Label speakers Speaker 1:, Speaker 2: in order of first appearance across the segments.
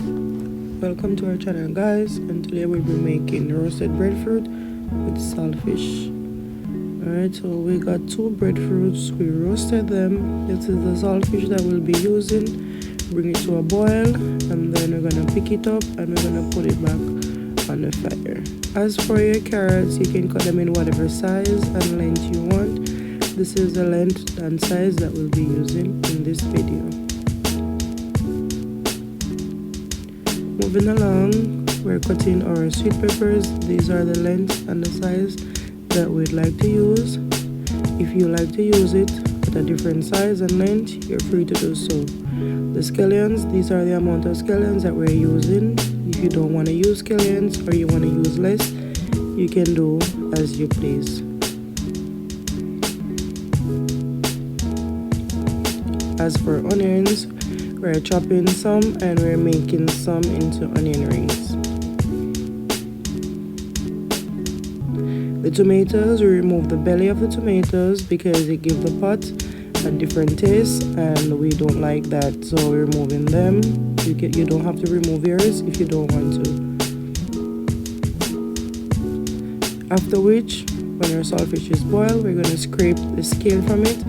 Speaker 1: Welcome to our channel, guys, and today we'll be making roasted breadfruit with saltfish. Alright, so we got 2 breadfruits, we roasted them. This is the saltfish that we'll be using. Bring it to a boil, and then we're gonna pick it up and we're gonna put it back on the fire. As for your carrots, you can cut them in whatever size and length you want. This is the length and size that we'll be using in this video. Moving along, we're cutting our sweet peppers. These are the length and the size that we'd like to use. If you like to use it at a different size and length, you're free to do so. The scallions, these are the amount of scallions that we're using. If you don't want to use scallions or you want to use less, you can do as you please. As for onions, we're chopping some and we're making some into onion rings. The tomatoes, we remove the belly of the tomatoes because it gives the pot a different taste and we don't like that, so we're removing them. You don't have to remove yours if you don't want to. After which, when your saltfish is boiled, we're going to scrape the scale from it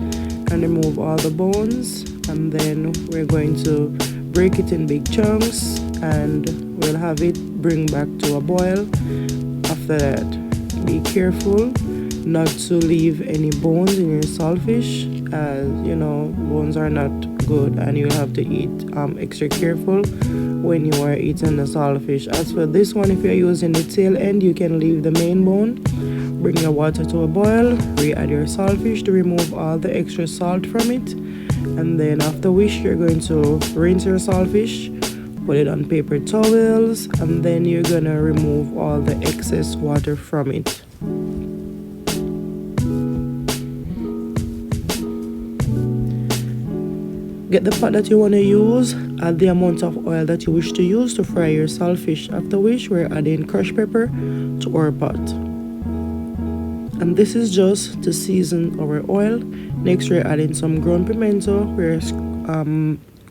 Speaker 1: and remove all the bones, and then we're going to break it in big chunks and we'll have it bring back to a boil. After that, be careful not to leave any bones in your saltfish, as you know, bones are not good and you'll have to eat extra careful when you are eating the saltfish. As for this one, if you're using the tail end, you can leave the main bone. Bring your water to a boil, re-add your saltfish to remove all the extra salt from it, and then after which you're going to rinse your saltfish, put it on paper towels, and then you're gonna remove all the excess water from it. Get the pot that you want to use, add the amount of oil that you wish to use to fry your saltfish, after which we're adding crushed pepper to our pot. And this is just to season our oil. Next, we're adding some ground pimento. We're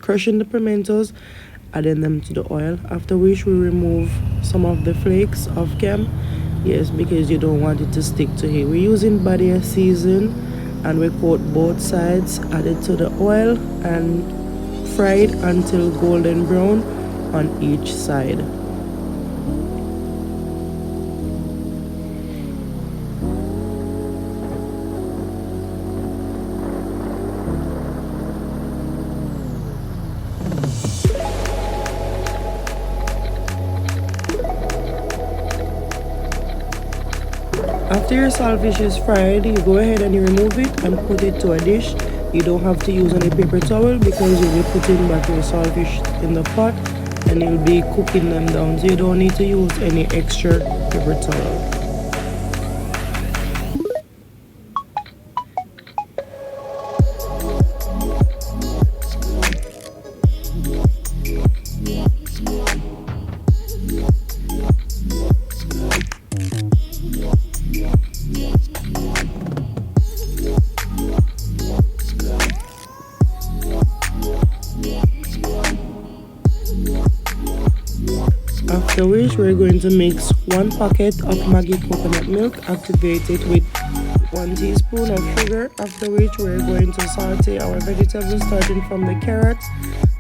Speaker 1: crushing the pimentos, adding them to the oil, after which we remove some of the flakes of cam. Yes, because you don't want it to stick to it. We're using body season and we coat both sides, add it to the oil and fry it until golden brown on each side. After your saltfish is fried, you go ahead and you remove it and put it to a dish. You don't have to use any paper towel because you'll be putting back your saltfish in the pot and you'll be cooking them down, so you don't need to use any extra paper towel. After which we're going to mix 1 packet of Maggi coconut milk, activate it with 1 teaspoon of sugar, after which we're going to saute our vegetables starting from the carrots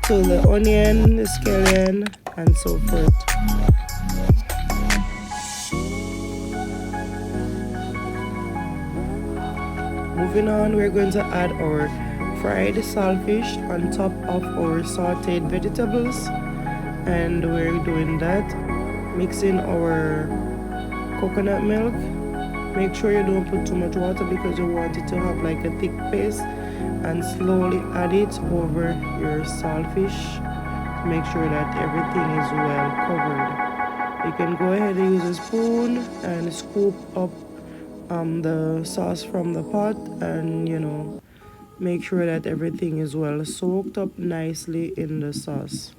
Speaker 1: to the onion, the scallion and so forth. Moving on, we're going to add our fried saltfish on top of our sauteed vegetables. And we're doing that, mixing our coconut milk. Make sure you don't put too much water because you want it to have like a thick paste, and slowly add it over your saltfish to make sure that everything is well covered. You can go ahead and use a spoon and scoop up the sauce from the pot, and make sure that everything is well soaked up nicely in the sauce.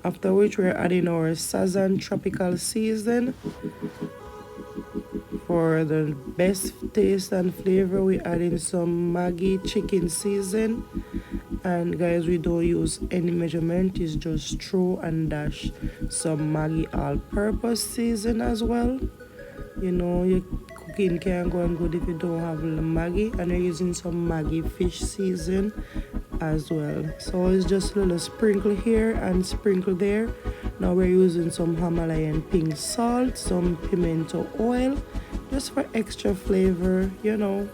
Speaker 1: After which we're adding our Sazan tropical season. For the best taste and flavor, we're adding some Maggi chicken season And guys, we don't use any measurement, it's just throw and dash some Maggi all-purpose season as well. You know, your cooking can go on good if you don't have Maggi, and you're using some Maggi fish season as well. So it's just a little sprinkle here and sprinkle there. Now we're using some Himalayan pink salt, some pimento oil, just for extra flavor, you know,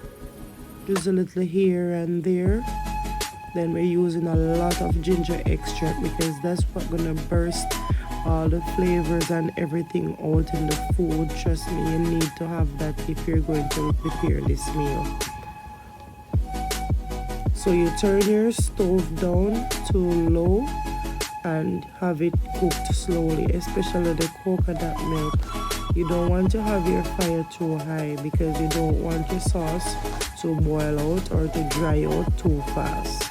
Speaker 1: just a little here and there. Then we're using a lot of ginger extract because that's what's gonna burst all the flavors and everything out in the food. Trust me, you need to have that if you're going to prepare this meal. So you turn your stove down to low and have it cooked slowly, especially the coconut milk. You don't want to have your fire too high because you don't want your sauce to boil out or to dry out too fast.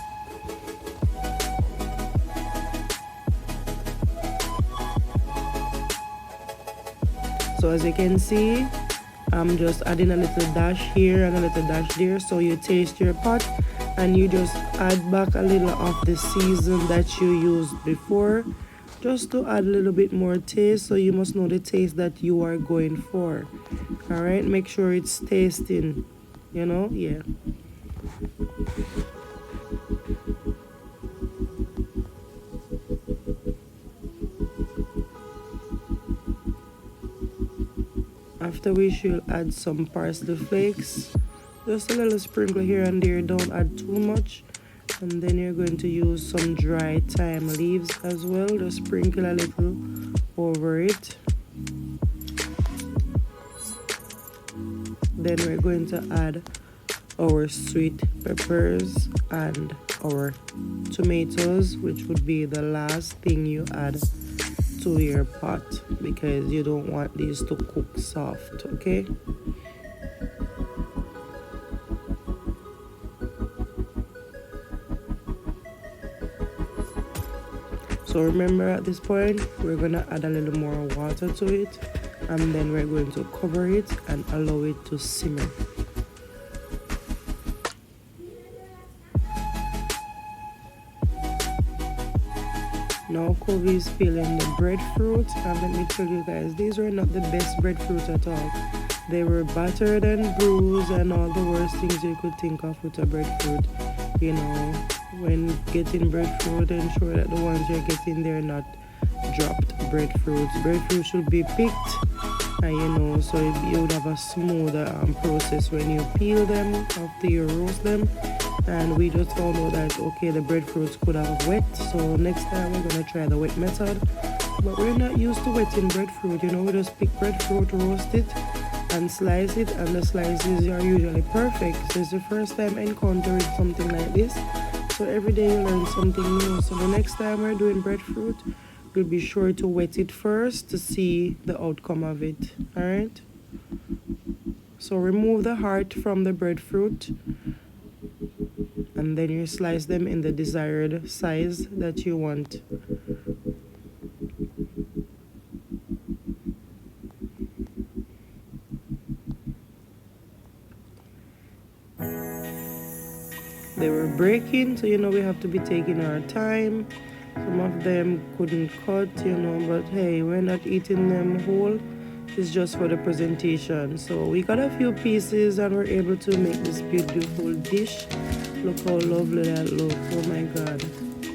Speaker 1: So as you can see, I'm just adding a little dash here and a little dash there. So you taste your pot and you just add back a little of the season that you used before, just to add a little bit more taste. So you must know the taste that you are going for. All right, make sure it's tasting, you know, yeah. After which you'll add some parsley flakes, just a little sprinkle here and there, don't add too much. And then you're going to use some dry thyme leaves as well, just sprinkle a little over it. Then we're going to add our sweet peppers and our tomatoes, which would be the last thing you add to your pot because you don't want these to cook soft, okay? So remember, at this point we're gonna add a little more water to it, and then we're going to cover it and allow it to simmer. Now Kobe is peeling the breadfruit, and let me tell you guys, these were not the best breadfruit at all. They were battered and bruised and all the worst things you could think of with a breadfruit. You know, when getting breadfruit, ensure that the ones you're getting, they're not dropped breadfruits. Breadfruit should be picked, and you know, so you would have a smoother process when you peel them after you roast them. And we just found out that okay, the breadfruits could have wet, so next time we're gonna try the wet method. But we're not used to wetting breadfruit, you know, we just pick breadfruit, roast it and slice it, and the slices are usually perfect. So it's the first time encountering something like this, so every day you learn something new. So the next time we're doing breadfruit, we'll be sure to wet it first to see the outcome of it. All right, so remove the heart from the breadfruit, and then you slice them in the desired size that you want. They were breaking, so you know we have to be taking our time. Some of them couldn't cut, you know, but hey, we're not eating them whole. It's just for the presentation. So we got a few pieces and we're able to make this beautiful dish. Look how lovely that looks. Oh my god,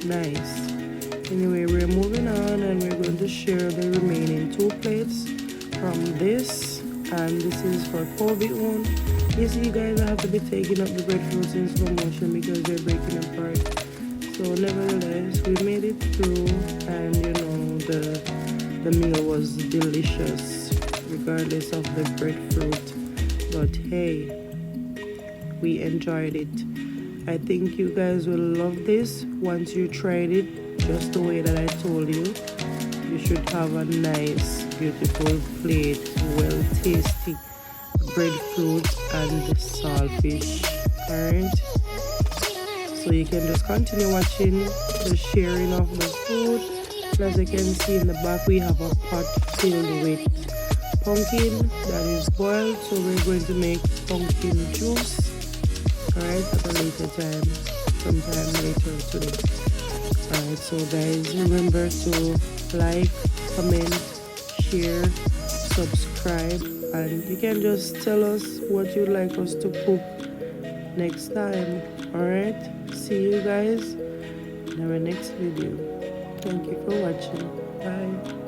Speaker 1: nice. Anyway, we're moving on and we're going to share the remaining 2 plates from this, and this is for Kobe own. You see guys, I have to be taking up the breadfruits in slow motion because they're breaking apart. So nevertheless, we made it through, and you know, the meal was delicious regardless of the breadfruit. But hey, we enjoyed it. I think you guys will love this once you tried it just the way that I told you. You should have a nice, beautiful plate, well tasty breadfruit and saltfish. Alright, so you can just continue watching the sharing of the food. As you can see in the back, we have a pot filled with pumpkin that is boiled, so we're going to make pumpkin juice, alright, at a later time. sometime later today. Alright, so guys, remember to like, comment, share, subscribe, and you can just tell us what you'd like us to cook next time. Alright, see you guys in our next video. Thank you for watching. Bye.